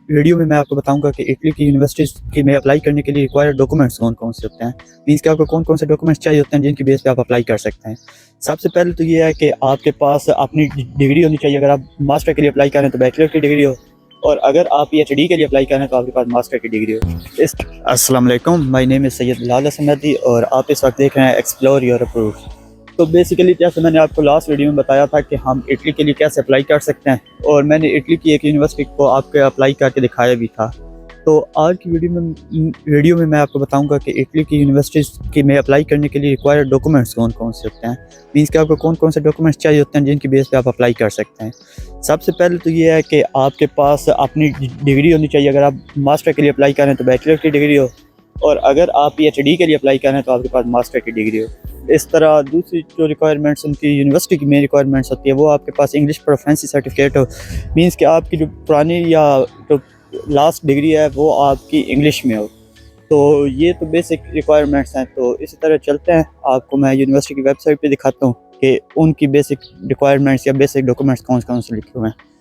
Video میں آپ کو بتاؤں گا کہ اٹلی کی یونیورسٹیز کی میں اپلائی کرنے کے لیے ریکوائرڈ ڈاکومنٹس کون کون سے ہوتے ہیں، مینس کہ آپ کو کون کون سے ڈاکومنٹس چاہیے ہوتے ہیں جن کی بیس پہ آپ اپلائی کر سکتے ہیں۔ سب سے پہلے تو یہ ہے کہ آپ کے پاس اپنی ڈگری ہونی چاہیے۔ اگر آپ ماسٹر کے لیے اپلائی کریں تو بیچلر کی ڈگری ہو، اور اگر آپ پی ایچ ڈی کے لیے اپلائی کریں تو آپ کے پاس ماسٹر کی ڈگری ہو۔ السلام علیکم، مائی نیم از سید بلال حسن مہدی اور آپ اس وقت دیکھ رہے ہیں ایکسپلور یور اپروچ۔ تو بیسیکلی جیسے میں نے آپ کو لاسٹ ویڈیو میں بتایا تھا کہ ہم اٹلی کے لیے کیسے اپلائی کر سکتے ہیں، اور میں نے اٹلی کی ایک یونیورسٹی کو آپ کے اپلائی کر کے دکھایا بھی تھا۔ تو آج کی ویڈیو میں آپ کو بتاؤں گا کہ اٹلی کی یونیورسٹیز کی میں اپلائی کرنے کے لیے ریکوائرڈ ڈاکومنٹس کون کون سے ہوتے ہیں، مینس کہ آپ کو کون کون سے ڈاکومنٹس چاہیے ہوتے ہیں جن کی بیس پہ آپ اپلائی کر سکتے ہیں۔ سب سے پہلے تو یہ ہے کہ آپ کے پاس اپنی ڈگری ہونی چاہیے۔ اگر آپ ماسٹر کے لیے اپلائی کریں تو بیچلر کی ڈگری ہو، اور اگر آپ پی ایچ ڈی کے لیے اپلائی کریں تو آپ کے پاس ماسٹر کی ڈگری ہو۔ اس طرح دوسری جو ریکوائرمنٹس ان کی یونیورسٹی کی مین ریکوائرمنٹس ہوتی ہے وہ آپ کے پاس انگلش پروفینسی سرٹیفکیٹ ہو، مینس کہ آپ کی جو پرانی یا جو لاسٹ ڈگری ہے وہ آپ کی انگلش میں ہو۔ تو یہ تو بیسک ریکوائرمنٹس ہیں۔ تو اسی طرح چلتے ہیں، آپ کو میں یونیورسٹی کی ویب سائٹ پہ دکھاتا ہوں کہ ان کی بیسک ریکوائرمنٹس یا بیسک ڈاکومنٹس کون سے لکھے ہوئے ہیں۔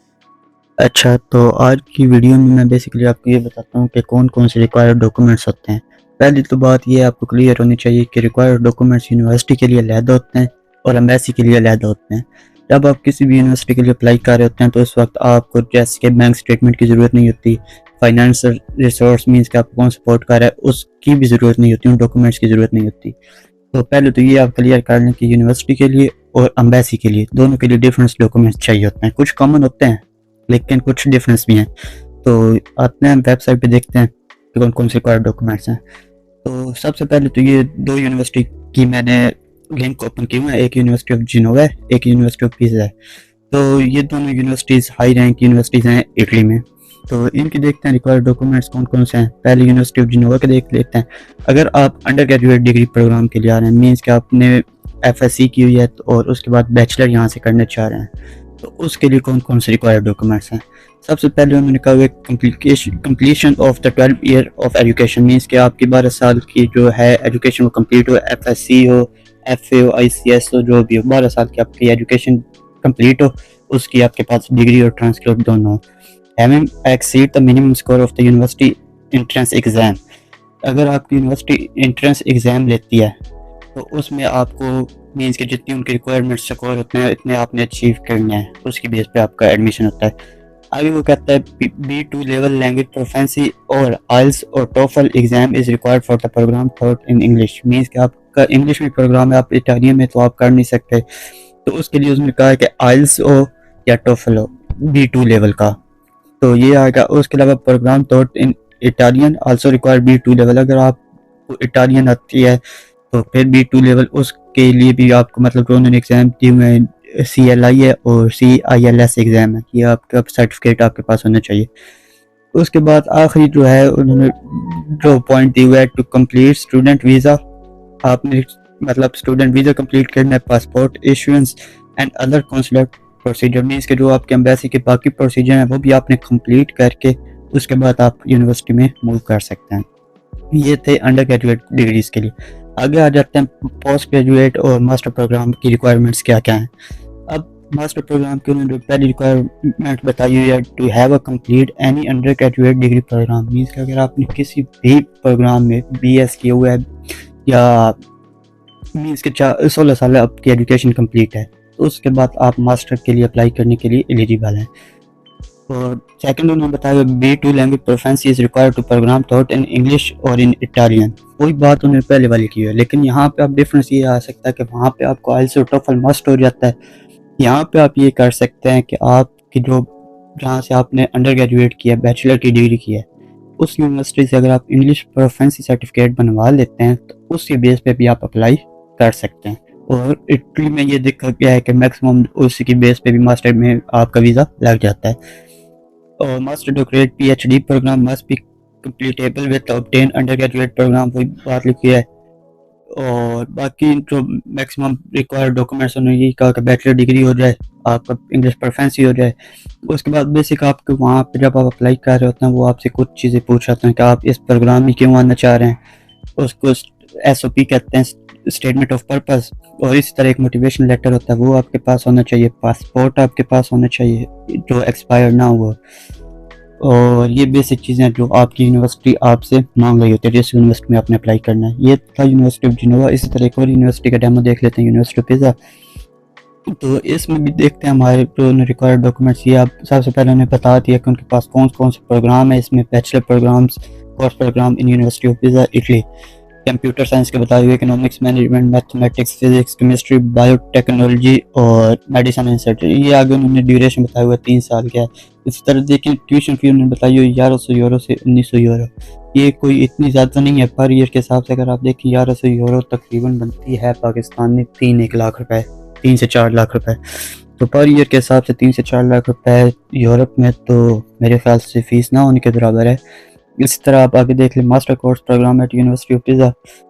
اچھا، تو آج کی ویڈیو میں بیسکلی آپ کو یہ بتاتا ہوں کہ کون کون سے ریکوائرڈ ڈاکومنٹس ہوتے ہیں۔ پہلی تو بات یہ آپ کو کلیئر ہونی چاہیے کہ ریکوائرڈ ڈاکومنٹس یونیورسٹی کے لیے علیحدہ ہوتے ہیں اور ایمبیسی کے لیے علیحدہ ہوتے ہیں۔ جب آپ کسی بھی یونیورسٹی کے لیے اپلائی کر رہے ہوتے ہیں تو اس وقت آپ کو جیسے کہ بینک سٹیٹمنٹ کی ضرورت نہیں ہوتی، فائنینشل ریسورس مینس کہ آپ کو کون سپورٹ کر رہا ہے اس کی بھی ضرورت نہیں ہوتی، ان ڈاکومنٹس کی ضرورت نہیں ہوتی۔ تو پہلے تو یہ آپ کلیئر کر لیں کہ یونیورسٹی کے لیے اور ایمبیسی کے لیے دونوں کے لیے ڈفرینس ڈاکومنٹس چاہیے ہوتے ہیں۔ کچھ کامن ہوتے ہیں لیکن کچھ ڈفرینس بھی ہیں۔ تو آتے ہیں ویب سائٹ پہ دیکھتے ہیں کہ کون کون سے ریکوائرڈ ڈاکومنٹس ہیں۔ تو سب سے پہلے تو یہ دو یونیورسٹی کی میں نے لنک اوپن کی ہوئے ہیں، ایک یونیورسٹی آف جنووا ہے، ایک یونیورسٹی آف پیزا ہے۔ تو یہ دونوں یونیورسٹیز ہائی رینک یونیورسٹیز ہیں اٹلی میں۔ تو ان کی دیکھتے ہیں ریکوائرڈ ڈاکومنٹس کون کون سے ہیں۔ پہلے یونیورسٹی آف جنووا کے دیکھ لیتے ہیں۔ اگر آپ انڈر گریجویٹ ڈگری پروگرام کے لیے آ رہے ہیں، مینس کہ آپ نے ایف ایس سی کی ہوئی ہے اور اس کے بعد بیچلر یہاں سے کرنا چاہ رہے ہیں، تو اس کے لیے کون کون سے ریکوائرڈ ڈاکومنٹس ہیں۔ سب سے پہلے انہوں نے کہا ہے completion of the 12 year of education, means کہ آپ کی 12 سال کی جو ہے ایجوکیشن وہ کمپلیٹ ہو، ایف ایس سی ہو، ایف اے ہو، آئی سی ایس ہو، جو بھی ہو، 12 سال کی آپ کی ایجوکیشن کمپلیٹ ہو، اس کی آپ کے پاس ڈگری اور ٹرانسکرپٹ دونوں ہو۔ having exceed the minimum score of the university entrance exam، اگر آپ کی یونیورسٹی انٹرنس ایگزام لیتی ہے تو اس میں آپ کو مینس کہ جتنی ان کے ریکوائرمنٹ سکور ہوتے ہیں اتنے آپ نے اچیو کرنے ہیں، اس کی بیس پہ آپ کا ایڈمیشن ہوتا ہے۔ آگے وہ کہتا ہے B2 لیول لینگویج پروفینسی اور آئلس اور TOEFL exam is required for the program taught in English, means کہ آپ کا انگلش میں پروگرام ہے، آپ اٹالین میں تو آپ کر نہیں سکتے، تو اس کے لیے اس نے کہا کہ آئلس ہو یا ٹوفل ہو B2 لیول کا، تو یہ آئے گا۔ اس کے علاوہ program taught in Italian also require B2 level, اگر آپ کو اٹالین آتی ہے تو پھر B2 لیول، اس کے لیے بھی آپ کو مطلب جو انہوں نے ایگزام دیے ہوئے ہیں CLI ہے اور CILS ایگزام ہے، یہ آپ کا سرٹیفکیٹ آپ کے پاس ہونا چاہیے۔ اس کے بعد آخری جو ہے انہوں نے جو پوائنٹ دی ہوا ہے ٹو کمپلیٹ اسٹوڈنٹ ویزا، آپ نے مطلب اسٹوڈنٹ ویزا کمپلیٹ کرنا ہے، passport issuance and other consular procedure, means کہ جو آپ کے ایمبیسی کے باقی پروسیجر ہیں وہ بھی آپ نے کمپلیٹ کر کے اس کے بعد آپ یونیورسٹی میں موو کر سکتے ہیں۔ یہ تھے انڈر گریجویٹ ڈگریز کے لیے۔ آگے آ جاتے ہیں پوسٹ گریجویٹ اور ماسٹر پروگرام کی ریکوائرمنٹس کیا کیا ہیں۔ اب ماسٹر پروگرام کی انہوں نے پہلی ریکوائرمنٹ بتائی ہوئی ہے to have a complete any undergraduate degree program, means کہ اگر آپ نے کسی بھی پروگرام میں BS کیا ہوا ہے یا مینس کہ 16 سال آپ کی ایجوکیشن کمپلیٹ ہے تو اس کے بعد آپ ماسٹر کے لیے اپلائی کرنے کے لیے ایلیجیبل ہیں۔ اور سیکنڈ انہوں نے بتایا B2 language proficiency is required to program taught in English اور ان اٹالین، وہی بات انہوں نے پہلے والی کی ہے، لیکن یہاں پہ آپ ڈفرینس یہ آ سکتا ہے کہ وہاں پہ آپ کو آئلس اور ٹوفل مسٹ ہو جاتا ہے، یہاں پہ آپ یہ کر سکتے ہیں کہ آپ کی جو جہاں سے آپ نے انڈر گریجویٹ کیا ہے، بیچلر کی ڈگری کی ہے، اس یونیورسٹی سے اگر آپ انگلش پروفینسی سرٹیفکیٹ بنوا لیتے ہیں تو اس کی بیس پہ بھی آپ اپلائی کر سکتے ہیں۔ اور اٹلی میں یہ دیکھا گیا ہے کہ میکسیمم اس کی بیس پہ بھی ماسٹر میں آپ کا ویزا لگ جاتا ہے۔ اور master doctorate PhD program must be compatible with obtain undergraduate program, وہی بات لکھی ہے۔ اور باقی جو میکسیمم ریکوائرڈ ڈاکومنٹس انہوں نے یہی کہا کہ بیچلر ڈگری ہو جائے، آپ کا انگلش پروفینسی ہو جائے، اس کے بعد بیسک آپ کو وہاں پہ جب آپ اپلائی کر رہے ہوتے ہیں وہ آپ سے کچھ چیزیں پوچھ رہتے ہیں کہ آپ اس پروگرام میں کیوں آنا چاہ رہے ہیں، اس کو SOP کہتے ہیں، اسٹیٹمنٹ آف پرپز، اور اسی طرح ایک موٹیویشن لیٹر ہوتا ہے وہ آپ کے پاس ہونا چاہیے، پاسپورٹ آپ کے پاس ہونا چاہیے جو ایکسپائر نہ ہوا، اور یہ بیسک چیزیں جو آپ کی یونیورسٹی آپ سے مانگ رہی ہوتی ہے جس یونیورسٹی میں آپ نے اپلائی کرنا ہے. یہ تھا یونیورسٹی آف جنوبا. اسی طرح ایک اور یونیورسٹی کا ڈیمو دیکھ لیتے ہیں, یونیورسٹی آف پیزا. تو اس میں بھی دیکھتے ہیں ہمارے جو ریکوائرڈ ڈاکومنٹس. یہ آپ سب سے پہلے انہیں بتا دیا کہ ان کے پاس کون کون سے پروگرام ہیں. اس میں bachelor programs, course program in university of Pisa Italy, computer science کے بتائے ہوئے, economics, management, mathematics, physics, chemistry, bio technology اور میڈیسن اینڈ سرجری. یہ آگے انہوں نے ڈیوریشن بتایا ہوا 3 سال کا ہے. اس طرح دیکھیں ٹیوشن فی انہوں نے بتائی ہوئی 1100 یورو سے 1900 یورو. یہ کوئی اتنی زیادہ نہیں ہے پر ایئر کے حساب سے. اگر آپ دیکھیں 1100 یورو تقریباً بنتی ہے پاکستان میں 3-1 لاکھ روپے, 3 سے 4 لاکھ روپے. تو پر ایئر کے حساب سے 3 سے 4 لاکھ روپے یورپ میں تو میرے خیال سے فیس نہ ہونے کے برابر ہے. اس طرح آپ آگے دیکھ لیں master course program at university of Pisa.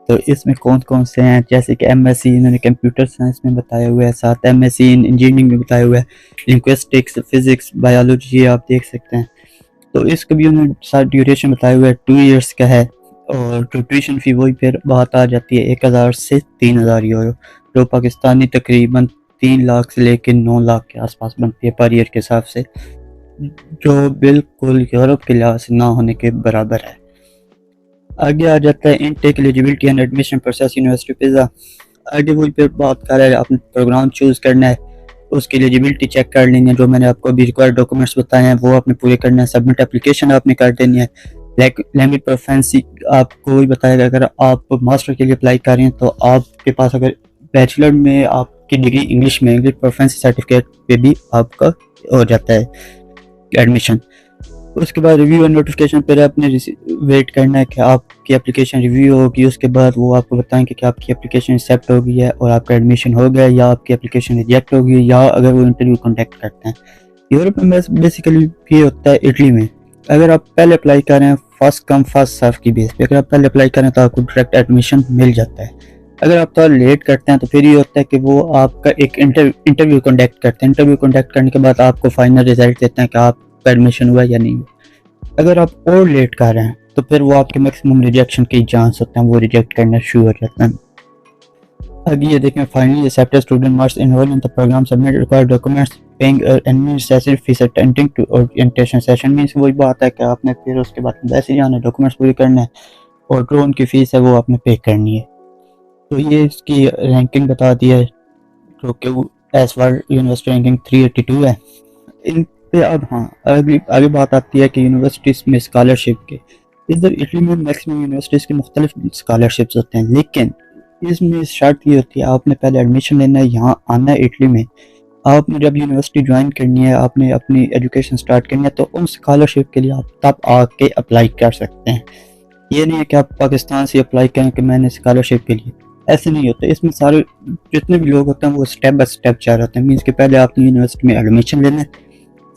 تو اس میں کون کون سے ہیں, جیسے کہ ایم ایس سی انہوں نے کمپیوٹر سائنس میں بتایا ہوا ہے, ساتھ ایم ایس سی انجینئرنگ میں بتایا ہوا ہے, لنگوسٹکس, فزکس, بایولوجی, یہ آپ دیکھ سکتے ہیں. تو اس کا بھی انہوں نے ساتھ ڈیوریشن بتایا ہوا ہے 2 ایئرس کا ہے. اور جو ٹیوشن فی وہی پھر بات آ جاتی ہے 1000 سے 3000 یورو, جو پاکستانی تقریباً 3 لاکھ سے لے کے 9 لاکھ کے آس پاس بنتی ہے پر ایئر کے حساب سے, جو بالکل یورپ کے لحاظ سے نہ ہونے کے برابر ہے. آگے آ جاتا ہے intake eligibility and admission process university pizza. آگے وہی پہ بات کر رہا ہے, آپ نے پروگرام چوز کرنا ہے, اس کی ایلیجیبلٹی چیک کر لینی ہے. جو میں نے آپ کو ابھی ریکوائرڈ ڈاکومنٹس بتائے ہیں وہ آپ نے پورے کرنا ہے. سبمٹ اپلیکیشن آپ نے کر دینی ہے. لینگویج پروفینسی آپ کو وہی بتائے گا. اگر آپ ماسٹر کے لیے اپلائی کر رہے ہیں تو آپ کے پاس اگر بیچلر میں آپ کی ڈگری انگلش میں, انگلش پروفینسی سرٹیفکیٹ پہ بھی آپ کا ہو جاتا ہے ایڈمیشن. اس کے بعد ریویو اینڈ نوٹیفکیشن پہ آپ نے ویٹ کرنا ہے کہ آپ کی اپلیکیشن ریویو ہوگی. اس کے بعد وہ آپ کو بتائیں کہ آپ کی اپلیکیشن ایکسیپٹ ہو گئی ہے اور آپ کا ایڈمیشن ہو گیا, یا آپ کی اپلیکیشن ریجیکٹ ہو گئی, یا اگر وہ انٹرویو کنڈکٹ کرتے ہیں. یورپ میں بیسیکلی یہ ہوتا ہے اٹلی میں. اگر آپ پہلے اپلائی کریں فرسٹ کم فرسٹ سرو کی بیس پہ, اگر آپ پہلے اپلائی کریں تو آپ کو ڈائریکٹ ایڈمیشن مل جاتا ہے. اگر آپ تھوڑا لیٹ کرتے ہیں تو پھر یہ ہوتا ہے کہ وہ آپ کا ایک انٹرویو کنڈکٹ کرتے ہیں. انٹرویو کنڈکٹ کرنے کے بعد آپ کو فائنل رزلٹ دیتے ہیں کہ آپ کا ایڈمیشن ہوا یا نہیں ہوا. اگر آپ اور لیٹ کر رہے ہیں تو پھر وہ آپ کے میکسیمم ریجیکشن کے چانس ہوتے ہیں, وہ ریجیکٹ کرنا شروع ہو جاتا ہے. آگے یہ دیکھیں finally accepted student must enrol in the program, submit required documents, paying administrative fees, attending to orientation session. Means وہی بات ہے کہ آپ نے پھر اس کے بعد ویسے جانا ہے, ڈاکومنٹس پورے کرنا ہے, اور جو ان کی فیس ہے وہ آپ نے پے کرنی ہے. تو یہ اس کی رینکنگ بتا دی ہے جو کہ ایس ورلڈ یونیورسٹی رینکنگ 382 ہے. ان پہ اب ہاں آگے بات آتی ہے کہ یونیورسٹیز میں اسکالرشپ کے. ادھر اٹلی میں میکسیمم یونیورسٹیز کے مختلف اسکالرشپس ہوتے ہیں, لیکن اس میں شرط یہ ہوتی ہے آپ نے پہلے ایڈمیشن لینا ہے, یہاں آنا ہے اٹلی میں. آپ نے جب یونیورسٹی جوائن کرنی ہے, آپ نے اپنی ایجوکیشن سٹارٹ کرنی ہے, تو ان اسکالرشپ کے لیے آپ تب آ کے اپلائی کر سکتے ہیں. یہ نہیں ہے کہ آپ پاکستان سے اپلائی کریں کہ میں نے اسکالرشپ کے لیے, ایسے نہیں ہوتا. اس میں سارے جتنے بھی لوگ ہوتے ہیں وہ اسٹیپ بائی اسٹیپ چاہ رہے ہوتے ہیں. مینس کہ پہلے آپ نے یونیورسٹی میں ایڈمیشن لینا ہے.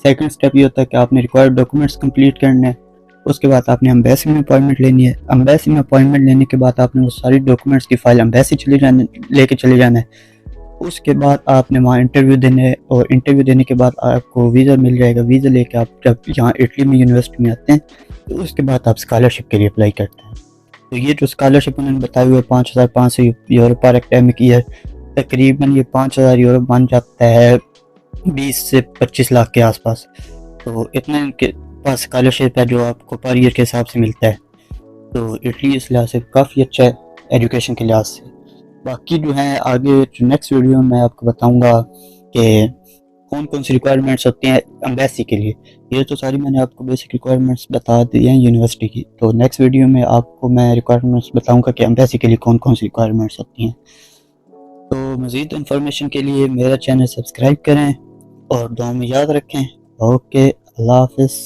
سیکنڈ اسٹیپ یہ ہوتا ہے کہ آپ نے ریکوائرڈ ڈاکومنٹس کمپلیٹ کرنا ہے. اس کے بعد آپ نے امبیسی میں اپوائنٹمنٹ لینی ہے. امبیسی میں اپوائنٹمنٹ لینے کے بعد آپ نے وہ ساری ڈاکومنٹس کی فائل امبیسی لے کے چلے جانا ہے. اس کے بعد آپ نے وہاں انٹرویو دینا ہے, اور انٹرویو دینے کے بعد آپ کو ویزا مل جائے گا. ویزا لے کے آپ جب یہاں اٹلی میں یونیورسٹی میں آتے ہیں تو اس کے بعد آپ اسکالرشپ کے لیے اپلائی کرتے ہیں. تو یہ جو اسکالرشپ انہوں نے بتایا ہوئے 5500 یورو پر اکیڈمک ایئر, تقریباً یہ 5000 یورو بن جاتا ہے 20 سے 25 لاکھ کے آس پاس. تو اتنے ان کے پاس اسکالرشپ ہے جو آپ کو پر ایئر کے حساب سے ملتا ہے. تو اٹلی اس لحاظ سے کافی اچھا ہے ایجوکیشن کے لحاظ سے. باقی جو ہیں آگے جو نیکسٹ ویڈیو میں آپ کو بتاؤں گا کہ کون کون سی ریکوائرمنٹس ہوتی ہیں امبیسی کے لیے. یہ تو ساری میں نے آپ کو بیسک ریکوائرمنٹس بتا دی ہیں یونیورسٹی کی. تو نیکسٹ ویڈیو میں آپ کو میں ریکوائرمنٹس بتاؤں گا کہ امبیسی کے لیے کون کون سی ریکوائرمنٹس ہوتی ہیں. تو مزید انفارمیشن کے لیے میرا چینل سبسکرائب کریں اور دعا میں یاد رکھیں. اوکے, اللہ حافظ.